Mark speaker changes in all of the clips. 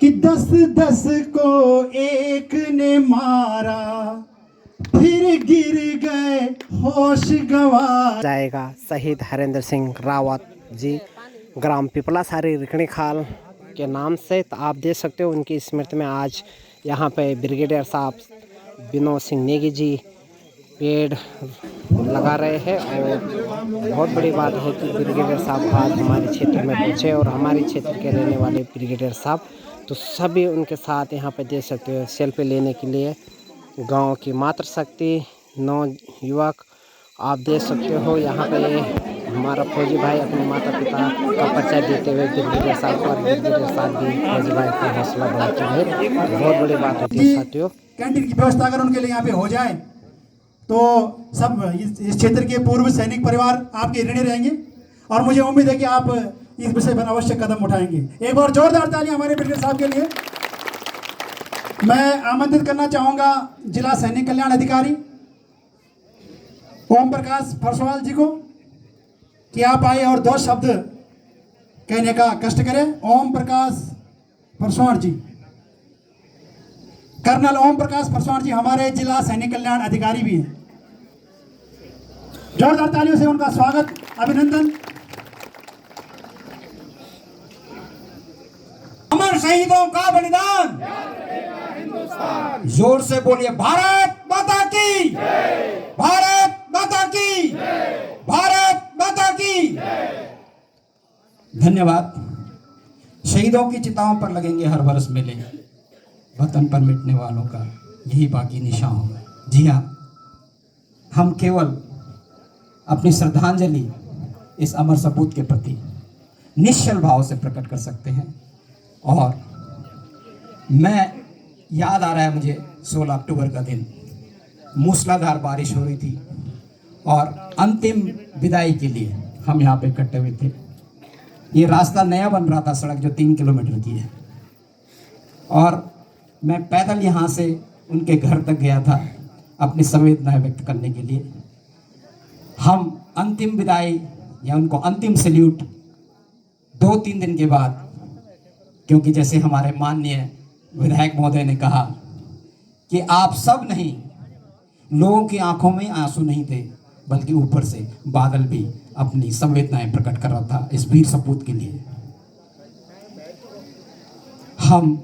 Speaker 1: कि 10-10 को एक ने मारा, फिर गिर गए होश गवा
Speaker 2: जाएगा। शहीद हरेंद्र सिंह रावत जी ग्राम पिपला सारी रिकणी खाल के नाम से। तो आप देख सकते हो उनकी स्मृति में आज यहाँ पे ब्रिगेडियर साहब विनोद सिंह नेगी जी पेड़ लगा रहे हैं। और बहुत बड़ी बात है कि ब्रिगेडियर साहब आज हमारे क्षेत्र में पहुँचे और हमारे क्षेत्र के रहने वाले ब्रिगेडियर साहब तो सभी उनके साथ यहाँ पे देख सकते हो सेल्फी लेने के लिए। गांव की मातृशक्ति नवयुवक आप देख सकते हो यहाँ पे हमारा फौजी भाई अपने माता पिता का परिचय देते हुए ब्रिगेडियर साहब और ब्रिगेडियर साहब भी फौजी भाई का हौसला बढ़ाते हैं। बहुत बड़ी बात होती है साथियों।
Speaker 3: कैंटीन की व्यवस्था अगर उनके लिए यहाँ पे हो जाए तो सब इस क्षेत्र के पूर्व सैनिक परिवार आपके ऋणी रहेंगे और मुझे उम्मीद है कि आप इस विषय पर अवश्य कदम उठाएंगे। एक बार जोरदार तालियां हमारे ब्रिगेडियर साहब के लिए। मैं आमंत्रित करना चाहूंगा जिला सैनिक कल्याण अधिकारी ओम प्रकाश फरसवाल जी को कि आप आए और 2 शब्द कहने का कष्ट करें। ओम प्रकाश फरसवाल जी, कर्नल ओम प्रकाश फरसवाल जी हमारे जिला सैनिक कल्याण अधिकारी भी हैं। जोरदार तालियों से उनका स्वागत अभिनंदन।
Speaker 4: अमर शहीदों का बलिदान, जोर से बोलिए भारत माता की, भारत माता की, भारत माता की। धन्यवाद। शहीदों की चिताओं पर लगेंगे हर वर्ष मेले, वतन पर मिटने वालों का यही बाकी निशान होगा। जी हाँ, हम केवल अपनी श्रद्धांजलि इस अमर सपूत के प्रति निश्चल भाव से प्रकट कर सकते हैं। और मैं याद आ रहा है मुझे 16 अक्टूबर का दिन, मूसलाधार बारिश हो रही थी और अंतिम विदाई के लिए हम यहाँ पे इकट्ठे हुए थे। ये रास्ता नया बन रहा था, सड़क जो 3 किलोमीटर की है, और मैं पैदल यहाँ से उनके घर तक गया था अपनी संवेदनाएं व्यक्त करने के लिए। हम अंतिम विदाई या उनको अंतिम सैल्यूट 2-3 दिन के बाद, क्योंकि जैसे हमारे माननीय विधायक महोदय ने कहा कि आप सब नहीं, लोगों की आंखों में आंसू नहीं थे बल्कि ऊपर से बादल भी अपनी संवेदनाएं प्रकट कर रहा था इस वीर सपूत के लिए। हम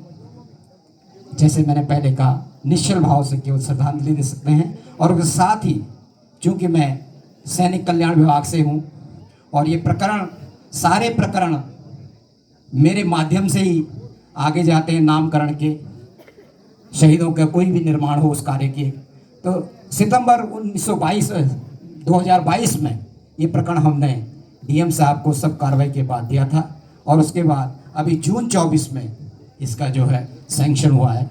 Speaker 4: जैसे मैंने पहले कहा निश्चल भाव से केवल श्रद्धांजलि दे सकते हैं। और उसके साथ ही चूंकि मैं सैनिक कल्याण विभाग से हूं और ये प्रकरण, सारे प्रकरण मेरे माध्यम से ही आगे जाते हैं, नामकरण के, शहीदों का कोई भी निर्माण हो उस कार्य के। तो सितंबर 2022 में ये प्रकरण हमने डीएम साहब को सब कार्रवाई के बाद दिया था और उसके बाद अभी जून 24 में इसका जो है सैंक्शन हुआ है।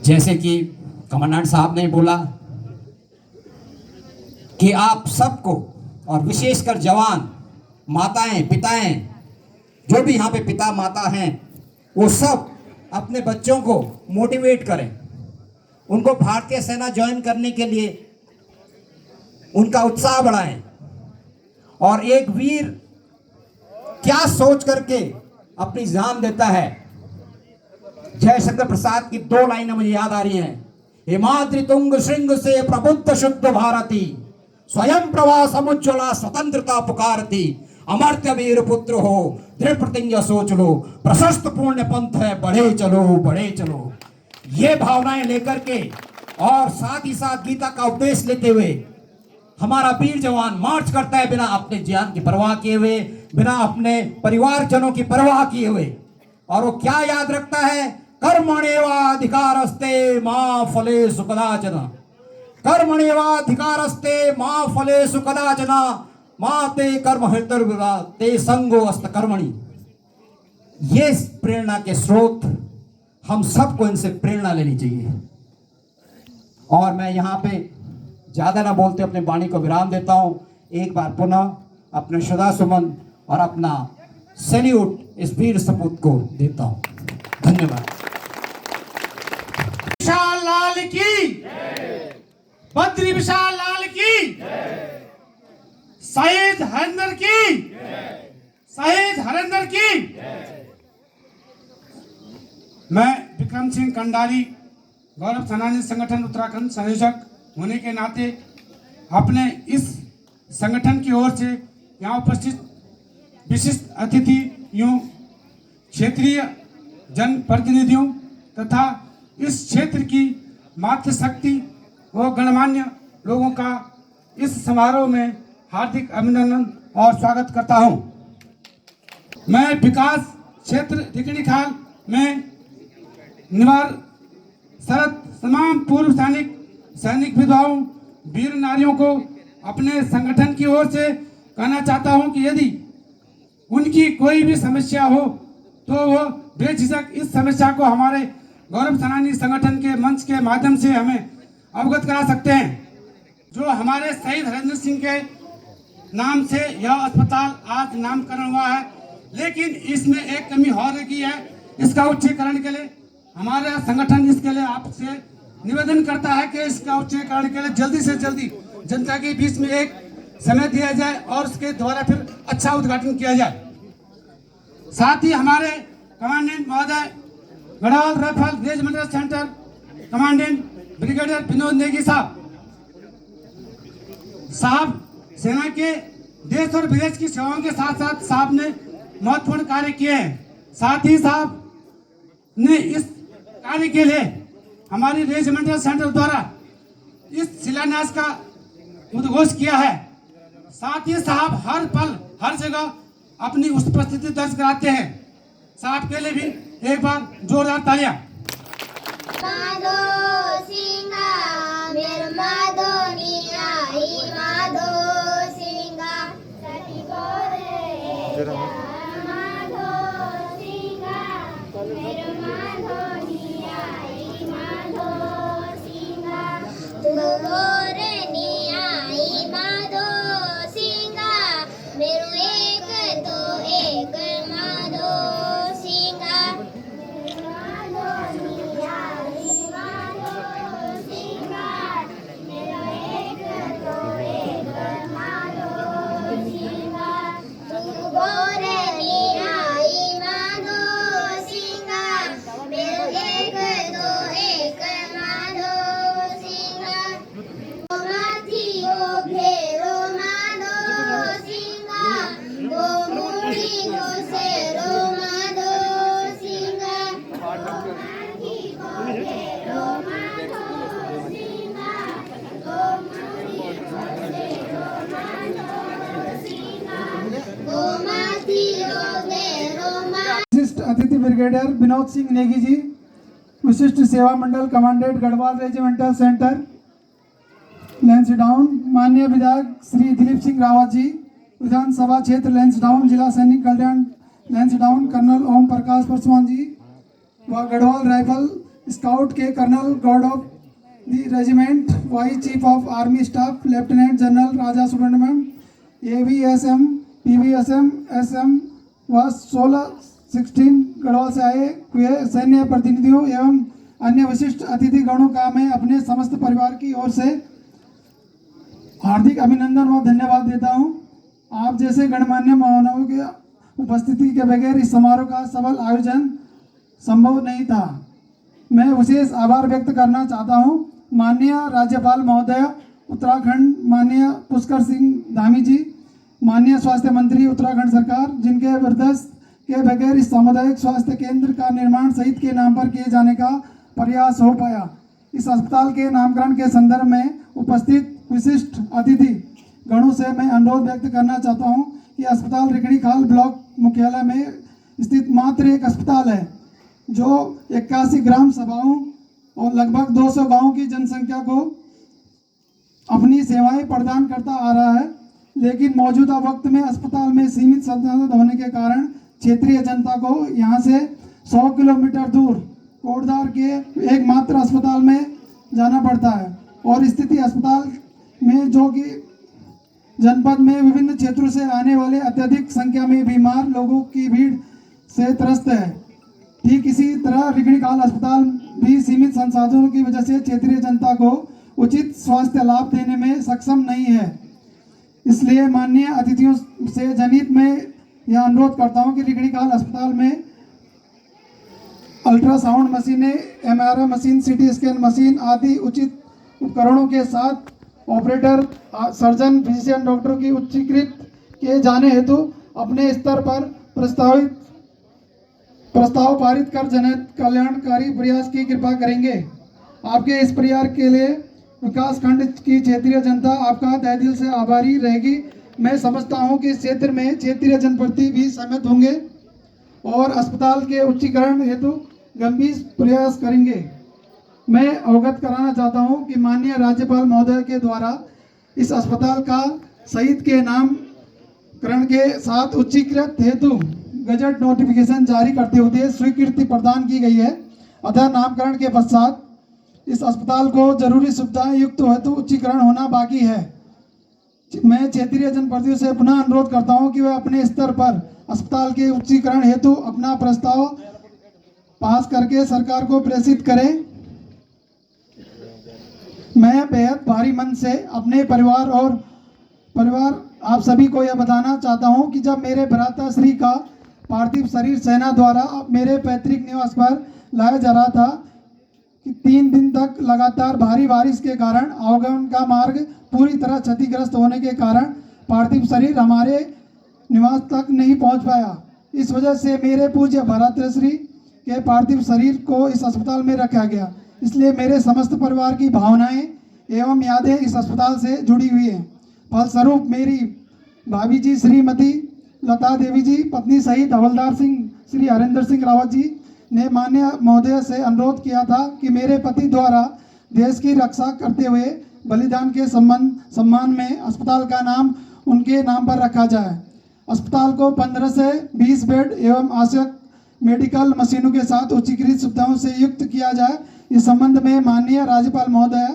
Speaker 4: जैसे कि कमांडेंट साहब ने बोला कि आप सबको और विशेषकर जवान, माताएं, पिताएं, जो भी यहाँ पे पिता माता हैं, वो सब अपने बच्चों को मोटिवेट करें, उनको भारतीय सेना ज्वाइन करने के लिए उनका उत्साह बढ़ाएं। और एक वीर क्या सोच करके अपनी जान देता है। जयशंकर प्रसाद की 2 लाइनें मुझे याद आ रही हैं। हिमाद्रि तुंग श्रृंग से प्रबुद्ध शुद्ध भारती, स्वयं प्रभा समुज्ज्वला स्वतंत्रता पुकारती, अमर्त्य वीर पुत्र हो दृढ़ प्रतिज्ञा सोच लो, प्रशस्त पुण्य पंथ है बढ़े चलो बढ़े चलो। ये भावनाएं लेकर के और साथ ही साथ गीता का उपदेश लेते हुए हमारा वीर जवान मार्च करता है, बिना अपने जान की परवाह किए हुए, बिना अपने परिवारजनों की परवाह किए हुए। और वो क्या याद रखता है? कर्मण्येवाधिकारस्ते मा फलेषु कदाचन, कर्मण्येवाधिकारस्ते मा फलेषु कदाचन, मा ते कर्म हेतुर्विदा ते संगो अस्त कर्मणि। ये प्रेरणा के स्रोत, हम सबको इनसे प्रेरणा लेनी चाहिए। और मैं यहाँ पे ज्यादा ना बोलते अपने वाणी को विराम देता हूँ। एक बार पुनः अपने श्रद्धा सुमन और अपना सैल्यूट इस वीर सपूत को देता हूँ। धन्यवाद।
Speaker 5: विशाल लाल की, बद्री विशाल लाल की, शहीद हरेंद्र की, शहीद हरेंद्र की। मैं विक्रम सिंह कंडारी गौरव सेनानी संगठन उत्तराखंड संयोजक होने के नाते अपने इस संगठन की ओर से यहाँ उपस्थित विशिष्ट अतिथियों, क्षेत्रीय जनप्रतिनिधियों तथा इस क्षेत्र की मातृशक्ति व गणमान्य लोगों का इस समारोह में हार्दिक अभिनंदन और स्वागत करता हूं। मैं विकास क्षेत्र रिकड़ीखाल में निवाररत तमाम पूर्व सैनिक विधवाओं, वीर नारियों को अपने संगठन की ओर से कहना चाहता हूं कि यदि उनकी कोई भी समस्या हो तो वो बेझिझक इस समस्या को हमारे गौरव सेनानी संगठन के मंच के माध्यम से हमें अवगत करा सकते हैं। जो हमारे शहीद हरेंद्र सिंह के नाम से यह अस्पताल आज नामकरण हुआ है, लेकिन इसमें एक कमी और की है। इसका उच्चीकरण के लिए हमारा संगठन इसके लिए आपसे निवेदन करता है कि इसका उच्चीकरण के लिए जल्दी से जल्दी जनता के बीच में एक समय दिया जाए और उसके द्वारा फिर अच्छा उद्घाटन किया जाए। साथ ही हमारे कमांडेंट महोदय Garhwal rifle regimental centre commandant brigadier Vinod Negi साहब सेना के देश और विदेश की सेवाओं के साथ साथ साहब ने महत्वपूर्ण कार्य किए हैं। साथ ही साहब ने इस कार्य के लिए हमारी रेजिमेंटल सेंटर द्वारा इस शिलान्यास का उद्घोष किया है। साथ ही साहब हर पल हर जगह अपनी उपस्थिति दर्ज कराते हैं। साहब के लिए भी एक बार जोरदार तालियां।
Speaker 6: माधो सिंगा मेर माधो नी आई माधो सिंगा सती गोरे माधो सिंगा मेर माधो नी आई माधो सिंगा तुम गोरे नी आई माधो सिंगा मेरो एक तो एक माधो सिंगा माधो नी आई माधो सिंगा मेरो एक तो एक माधो सिंगा तुम गोरे नी आई माधो सिंगा मेरो एक तो एक माधो सिंगा माथियो फेरो माधो सिंगा गो मुड़ी गो सेरो माधो सिंगा माथी गो फेरो माधो सिंगा गो मुड़ी गो सेरो माधो सिंगा गो माथियो फेरो माधो।
Speaker 3: विशिष्ट अतिथि ब्रिगेडियर विनोद सिंह नेगी जी, विशिष्ट सेवा मंडल commandant Garhwal regimental centre Lansdowne, माननीय विधायक श्री दिलीप सिंह रावत जी, विधानसभा क्षेत्र लैंसडाउन, जिला सैनिक कल्याण लैंसडाउन कर्नल ओम प्रकाश पासवान जी व गढ़वाल राइफल स्काउट के colonel god of the regiment vice chief of army staff lieutenant general Raja Subramaniam, AVSM, PVSM, SM व 16 गढ़वाल से आए हुए सैन्य प्रतिनिधियों एवं अन्य विशिष्ट अतिथि गणों का मैं अपने समस्त परिवार की ओर से हार्दिक अभिनंदन व धन्यवाद देता हूं। आप जैसे गणमान्य महानुभावों की उपस्थिति के बगैर इस समारोह का सफल आयोजन संभव नहीं था। मैं विशेष आभार व्यक्त करना चाहता हूं माननीय राज्यपाल महोदय उत्तराखंड माननीय पुष्कर सिंह धामी जी, माननीय स्वास्थ्य मंत्री उत्तराखंड सरकार, जिनके वरदस्त के बगैर इस सामुदायिक स्वास्थ्य केंद्र का निर्माण शहीद के नाम पर किए जाने का प्रयास हो पाया। इस अस्पताल के नामकरण के संदर्भ में उपस्थित विशिष्ट अतिथि गणों से मैं अनुरोध व्यक्त करना चाहता हूं कि अस्पताल रिकड़ीखाल ब्लॉक मुख्यालय में स्थित मात्र एक अस्पताल है जो 81 ग्राम सभाओं और लगभग 200 गांवों की जनसंख्या को अपनी सेवाएं प्रदान करता आ रहा है, लेकिन मौजूदा वक्त में अस्पताल में सीमित संसाधन होने के कारण क्षेत्रीय जनता को यहां से 100 किलोमीटर दूर कोटद्वार के एकमात्र अस्पताल में जाना पड़ता है और स्थिति अस्पताल में जो कि जनपद में विभिन्न क्षेत्रों से आने वाले अत्यधिक संख्या में बीमार लोगों की भीड़ से त्रस्त है। ठीक इसी तरह रिकड़ीखाल अस्पताल भी सीमित संसाधनों की वजह से क्षेत्रीय जनता को उचित स्वास्थ्य लाभ देने में सक्षम नहीं है। इसलिए माननीय अतिथियों से जनहित में यह अनुरोध करता हूं कि रिकड़ीखाल अस्पताल में
Speaker 7: अल्ट्रासाउंड मशीनें, MRI machine, CT scan machine आदि उचित उपकरणों के साथ ऑपरेटर, सर्जन, फिजिशियन, डॉक्टर की उच्चीकृत किए जाने हेतु अपने स्तर पर प्रस्ताव पारित कर जनहित कल्याणकारी प्रयास की कृपा करेंगे। आपके इस प्रयास के लिए विकासखंड की क्षेत्रीय जनता आपका तहे दिल से आभारी रहेगी। मैं समझता हूं कि इस क्षेत्र में क्षेत्रीय जनप्रतिनिधि भी सहमत होंगे और अस्पताल के उच्चीकरण हेतु गंभीर प्रयास करेंगे। मैं अवगत कराना चाहता हूं कि माननीय राज्यपाल महोदय के द्वारा इस अस्पताल का शहीद के नामकरण के साथ उच्चीकृत हेतु गजट नोटिफिकेशन जारी करते हुए स्वीकृति प्रदान की गई है। अतः नामकरण के पश्चात इस अस्पताल को जरूरी सुविधाएं युक्त हेतु उच्चीकरण होना बाकी है। मैं क्षेत्रीय जनप्रतिनिधियों से पुनः अनुरोध करता हूं कि वे अपने स्तर पर अस्पताल के उच्चीकरण हेतु अपना प्रस्ताव पास करके सरकार को प्रेषित करें। मैं बेहद भारी मन से अपने परिवार आप सभी को यह बताना चाहता हूं कि जब मेरे भ्राताश्री का पार्थिव शरीर सेना द्वारा मेरे पैतृक निवास पर लाया जा रहा था कि 3 दिन तक लगातार भारी बारिश के कारण आवागमन का मार्ग पूरी तरह क्षतिग्रस्त होने के कारण पार्थिव शरीर हमारे निवास तक नहीं पहुंच पाया। इस वजह से मेरे पूज्य भ्राताश्री के पार्थिव शरीर को इस अस्पताल में रखा गया। इसलिए मेरे समस्त परिवार की भावनाएं एवं यादें इस अस्पताल से जुड़ी हुई हैं। फलस्वरूप मेरी भाभी जी श्रीमती लता देवी जी, पत्नी शहीद हवलदार सिंह श्री हरेंद्र सिंह रावत जी ने माननीय महोदय से अनुरोध किया था कि मेरे पति द्वारा देश की रक्षा करते हुए बलिदान के सम्मान में अस्पताल का नाम उनके नाम पर रखा जाए। अस्पताल को 15 से 20 बेड एवं आवश्यक मेडिकल मशीनों के साथ उच्चीकृत सुविधाओं से युक्त किया जाए। इस संबंध में माननीय राज्यपाल महोदय,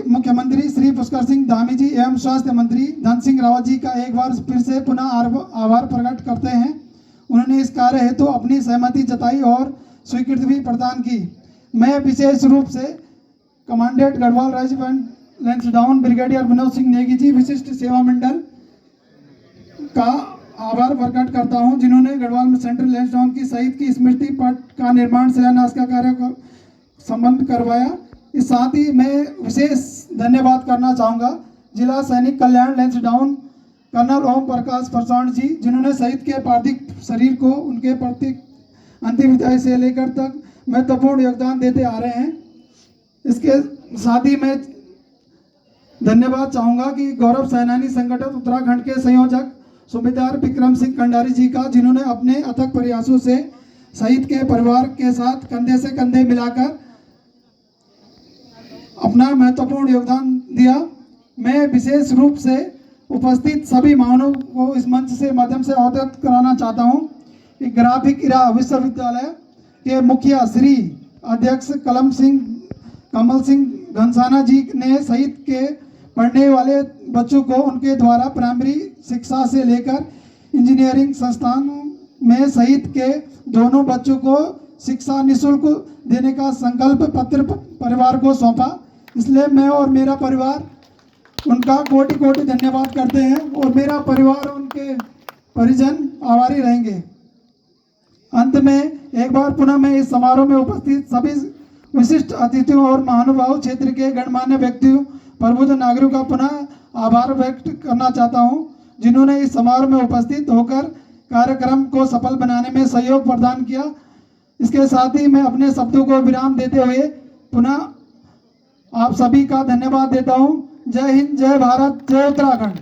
Speaker 7: मुख्यमंत्री श्री पुष्कर सिंह धामी जी एवं स्वास्थ्य मंत्री धन सिंह रावत जी का एक बार फिर से पुनः आभार प्रकट करते हैं। उन्होंने इस कार्य हेतु अपनी सहमति जताई और स्वीकृति भी प्रदान की। मैं विशेष रूप से commandant Garhwal regiment Lansdowne brigadier Vinod Singh Negi ji, विशिष्ट सेवा मंडल का आभार प्रकट करता हूं, जिन्होंने गढ़वाल में सेंट्रल लैंसडाउन की शहीद की स्मृति पट का निर्माण शिलान्यास का कार्य को संबंध करवाया। इस साथ ही मैं विशेष धन्यवाद करना चाहूँगा जिला सैनिक कल्याण लैंसडाउन कर्नल ओम प्रकाश परसाण जी, जिन्होंने शहीद के पार्थिव शरीर को उनके प्रतीक अंतिम विदाई से लेकर तक महत्वपूर्ण योगदान देते आ रहे हैं। इसके साथ ही मैं धन्यवाद चाहूँगा कि गौरव सेनानी संगठन उत्तराखंड के संयोजक सूबेदार विक्रम सिंह कंडारी जी का, जिन्होंने अपने अथक प्रयासों से शहीद के परिवार के साथ कंधे से कंधे मिलाकर अपना महत्वपूर्ण योगदान दिया। मैं विशेष रूप से उपस्थित सभी महानुभावों को इस मंच से माध्यम से अवगत कराना चाहता हूं कि ग्राफिक इरा विश्वविद्यालय के मुखिया श्री अध्यक्ष कमल सिंह घनसाना जी ने शहीद के पढ़ने वाले बच्चों को उनके द्वारा प्राइमरी शिक्षा से लेकर इंजीनियरिंग संस्थानों में शहीद के दोनों बच्चों को शिक्षा निःशुल्क देने का संकल्प पत्र परिवार को सौंपा। इसलिए मैं और मेरा परिवार उनका कोटि कोटि धन्यवाद करते हैं और मेरा परिवार और उनके परिजन आभारी रहेंगे। अंत में एक बार पुनः मैं इस समारोह में उपस्थित सभी विशिष्ट अतिथियों और महानुभाव क्षेत्र के गणमान्य व्यक्तियों, प्रबुद्ध नागरिकों का पुनः आभार व्यक्त करना चाहता हूं, जिन्होंने इस समारोह में उपस्थित होकर कार्यक्रम को सफल बनाने में सहयोग प्रदान किया। इसके साथ ही मैं अपने शब्दों को विराम देते हुए पुनः आप सभी का धन्यवाद देता हूं। जय हिंद, जय भारत, जय उत्तराखंड।